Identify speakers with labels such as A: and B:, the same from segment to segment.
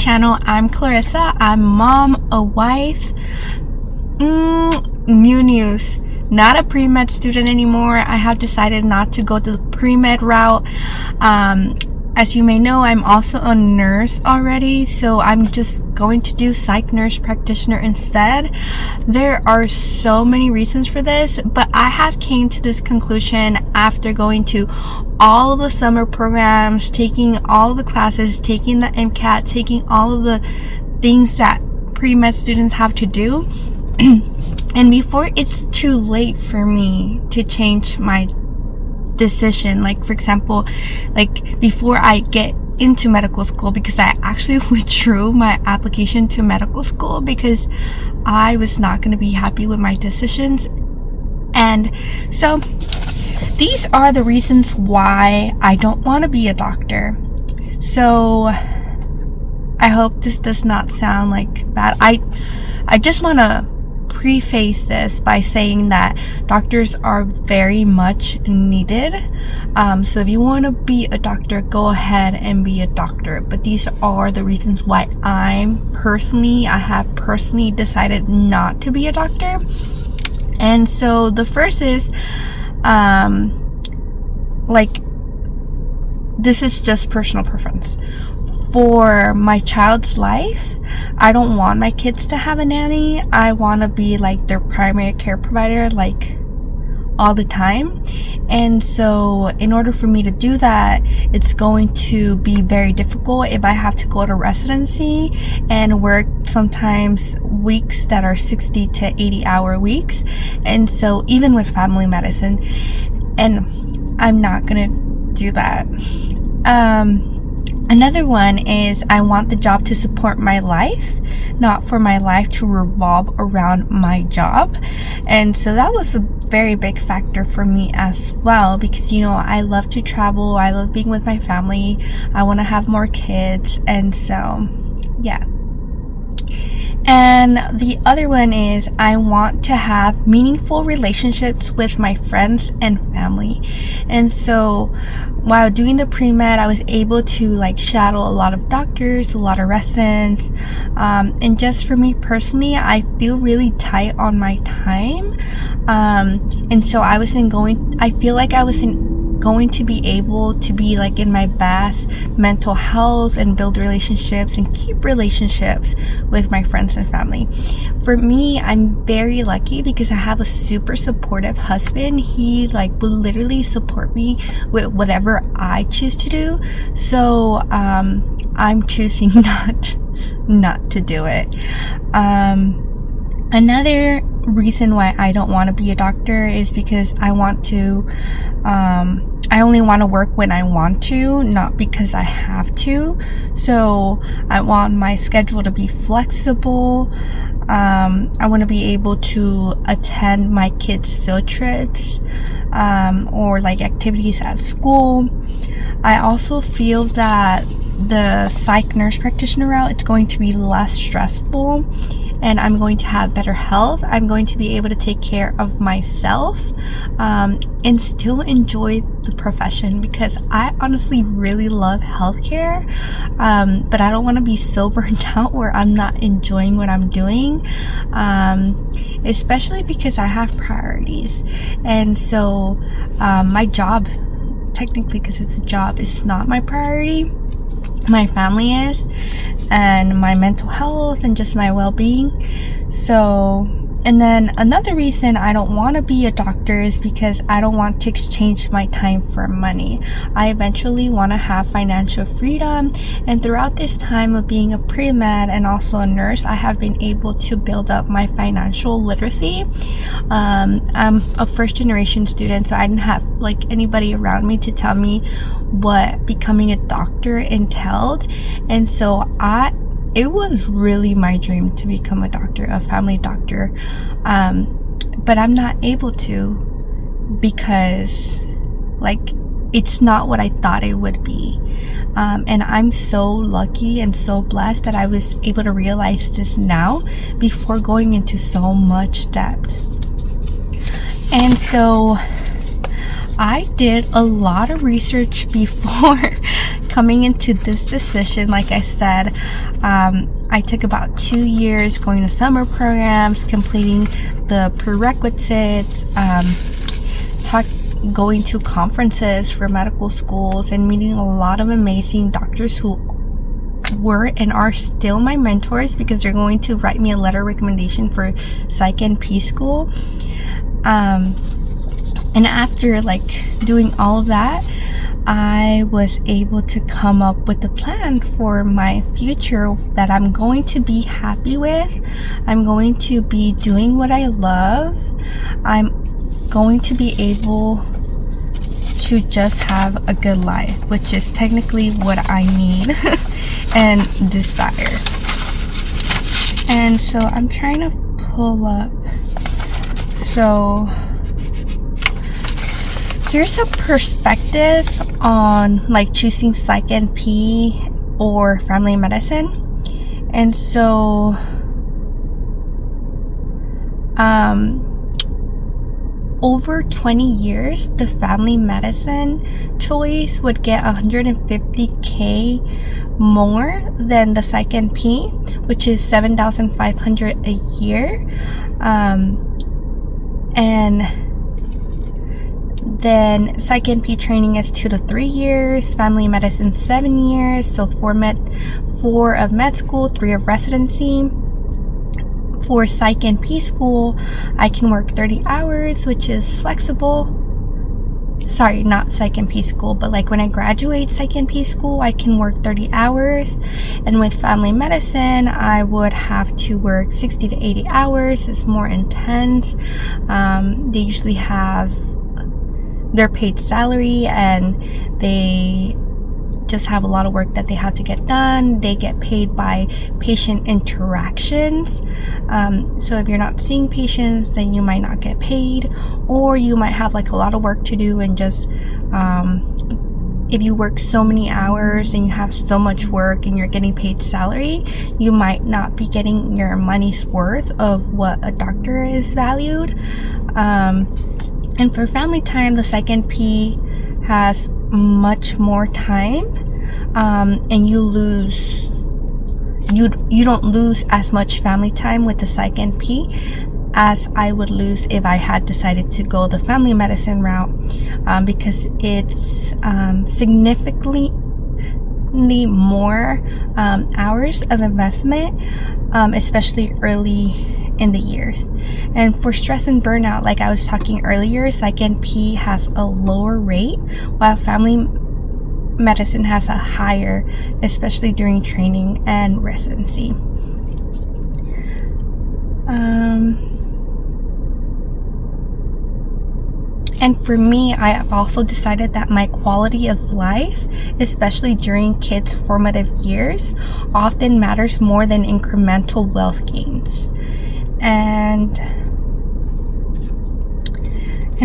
A: channel. I'm Clarissa. I'm mom, a wife. New news. Not a pre-med student anymore. I have decided not to go the pre-med route. As you may know, I'm also a nurse already, so I'm just going to do Psych Nurse Practitioner instead. There are so many reasons for this, but I have came to this conclusion after going to all of the summer programs, taking all of the classes, taking the MCAT, taking all of the things that pre-med students have to do. And before it's too late for me to change my decision, like for example, like before I get into medical school, because I actually withdrew my application to medical school because I was not going to be happy with my decisions. And so these are the reasons why I don't want to be a doctor. So I hope this does not sound like bad. I just want to preface this by saying that doctors are very much needed. So if you want to be a doctor, go ahead and be a doctor. But these are the reasons why I have personally decided not to be a doctor. And so the first is, like, this is just personal preference. For my child's life, I don't want my kids to have a nanny. I want to be like their primary care provider, like all the time. And so in order for me to do that, it's going to be very difficult if I have to go to residency and work sometimes weeks that are 60 to 80-hour weeks. And so even with family medicine, and I'm not gonna do that. Another one is I want the job to support my life, not for my life to revolve around my job. And so that was a very big factor for me as well, because you know, I love to travel, I love being with my family, I want to have more kids, and so yeah. And the other one is I want to have meaningful relationships with my friends and family. And so while doing the pre-med, I was able to like shadow a lot of doctors, a lot of residents, and just for me personally, I feel really tight on my time, and so I feel like I wasn't going to be able to be like in my best mental health and build relationships and keep relationships with my friends and family. For me, I'm very lucky because I have a super supportive husband. He like will literally support me with whatever I choose to do. So I'm choosing not to do it. Another reason why I don't want to be a doctor is because I only want to work when I want to, not because I have to. So I want my schedule to be flexible. I want to be able to attend my kids' field trips, or like activities at school. I also feel that the Psych Nurse Practitioner route, it's going to be less stressful, and I'm going to have better health. I'm going to be able to take care of myself, and still enjoy the profession, because I honestly really love healthcare, but I don't want to be so burnt out where I'm not enjoying what I'm doing, especially because I have priorities. And so my job, technically because it's a job, is not my priority. My family is, and my mental health and just my well-being. So, and then another reason I don't want to be a doctor is because I don't want to exchange my time for money. I eventually want to have financial freedom, and throughout this time of being a pre-med and also a nurse, I have been able to build up my financial literacy. I'm a first-generation student, so I didn't have like anybody around me to tell me what becoming a doctor entailed, and so it was really my dream to become a doctor, a family doctor, but I'm not able to because like it's not what I thought it would be, and I'm so lucky and so blessed that I was able to realize this now before going into so much debt. And so I did a lot of research before coming into this decision, like I said, I took about 2 years going to summer programs, completing the prerequisites, going to conferences for medical schools, and meeting a lot of amazing doctors who were and are still my mentors, because they're going to write me a letter of recommendation for Psych NP school. And after doing all of that, I was able to come up with a plan for my future that I'm going to be happy with. I'm going to be doing what I love. I'm going to be able to just have a good life, which is technically what I need and desire. And so I'm trying to pull up. So here's a perspective on choosing Psych NP or family medicine. And so over 20 years, the family medicine choice would get $150K more than the Psych NP, which is $7,500 a year. And then Psych NP training is 2 to 3 years, family medicine 7 years, so 4 of med school, 3 of residency. For Psych NP school, I can work 30 hours, which is flexible. Sorry, not Psych NP school, but when I graduate Psych NP school, I can work 30 hours. And with family medicine, I would have to work 60 to 80 hours. It's more intense. They usually have their paid salary, and they just have a lot of work that they have to get done. They get paid by patient interactions. So if you're not seeing patients, then you might not get paid, or you might have a lot of work to do, and just if you work so many hours and you have so much work and you're getting paid salary, you might not be getting your money's worth of what a doctor is valued. And for family time, the Psych NP has much more time, and you don't lose as much family time with the Psych NP as I would lose if I had decided to go the family medicine route, because it's significantly more hours of investment, especially early in the years. And for stress and burnout, like I was talking earlier, Psych NP has a lower rate, while family medicine has a higher, especially during training and residency. And for me, I have also decided that my quality of life, especially during kids' formative years, often matters more than incremental wealth gains. And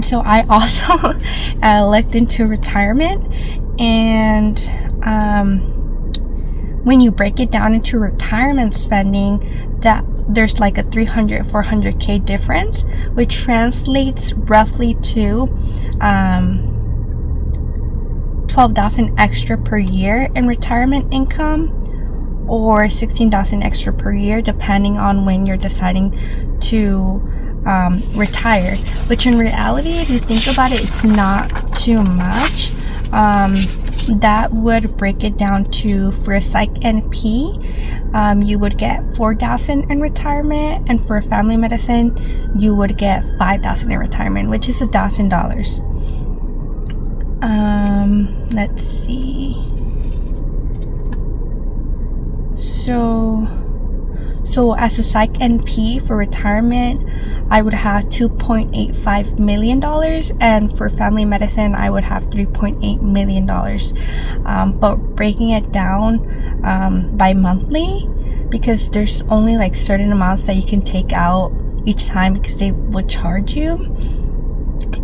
A: so I also looked into retirement, and when you break it down into retirement spending, that there's like a 300-400K difference, which translates roughly to $12,000 extra per year in retirement income, or $16,000 extra per year, depending on when you're deciding to retire. Which in reality, if you think about it, it's not too much. That would break it down to, for a Psych NP, you would get $4,000 in retirement, and for family medicine, you would get $5,000 in retirement, which is $1,000. Let's see. So as a Psych NP for retirement, I would have $2.85 million, and for family medicine, I would have $3.8 million. But breaking it down by monthly, because there's only like certain amounts that you can take out each time, because they would charge you.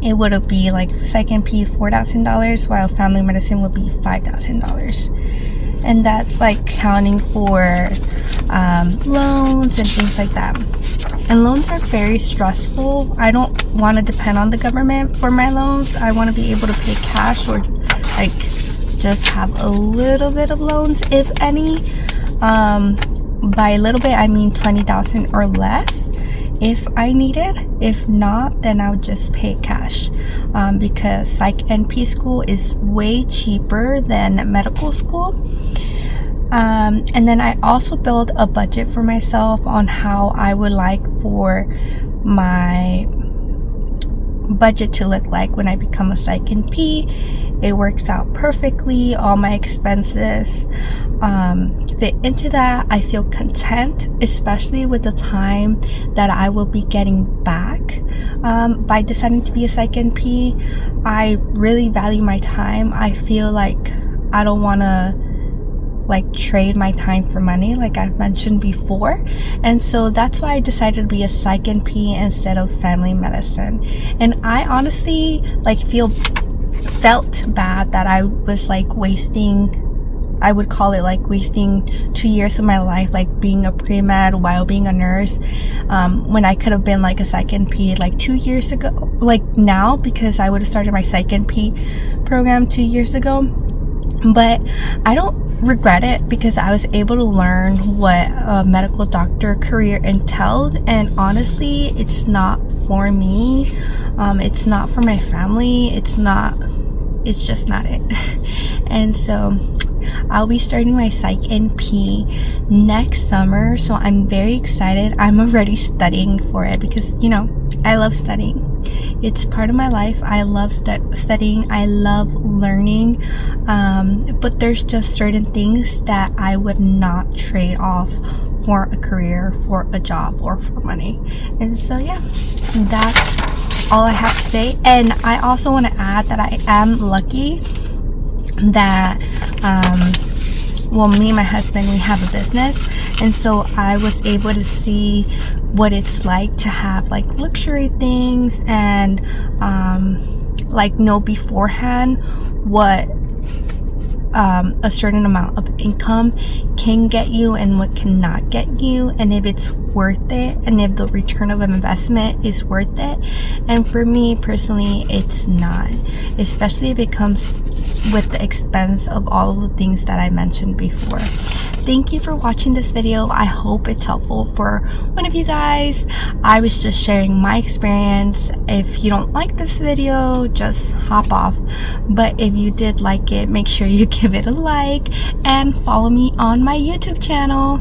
A: It would be like Psych NP $4,000, while family medicine would be $5,000. And that's like counting for loans and things like that. And loans are very stressful. I don't want to depend on the government for my loans. I want to be able to pay cash, or like just have a little bit of loans, if any. By a little bit, I mean 20,000 or less if I need it. If not, then I'll just pay cash, because Psych NP school is way cheaper than medical school. And then I also build a budget for myself on how I would like for my budget to look like when I become a Psych NP. It works out perfectly. All my expenses fit into that. I feel content, especially with the time that I will be getting back by deciding to be a Psych NP. I really value my time. I feel like I don't want to trade my time for money, like I've mentioned before. And so that's why I decided to be a Psych NP instead of family medicine. And I honestly felt bad that I was wasting, I would call it wasting 2 years of my life, being a pre-med while being a nurse, when I could have been a Psych NP 2 years ago, now, because I would have started my Psych NP program 2 years ago. But I don't regret it, because I was able to learn what a medical doctor career entails. And honestly, it's not for me. It's not for my family. It's just not it. And so I'll be starting my Psych NP next summer, so I'm very excited. I'm already studying for it because, I love studying. It's part of my life. I love studying. I love learning. But there's just certain things that I would not trade off for a career, for a job, or for money. And so, yeah, that's all I have to say. And I also want to add that I am lucky that me and my husband, we have a business, and so I was able to see what it's like to have luxury things, and know beforehand what a certain amount of income can get you and what cannot get you, and if it's worth it, and if the return of an investment is worth it. And for me personally, it's not, especially if it comes with the expense of all of the things that I mentioned before. Thank you for watching this video. I hope it's helpful for one of you guys. I was just sharing my experience. If you don't like this video, just hop off. But if you did like it, make sure you give it a like and follow me on my YouTube channel.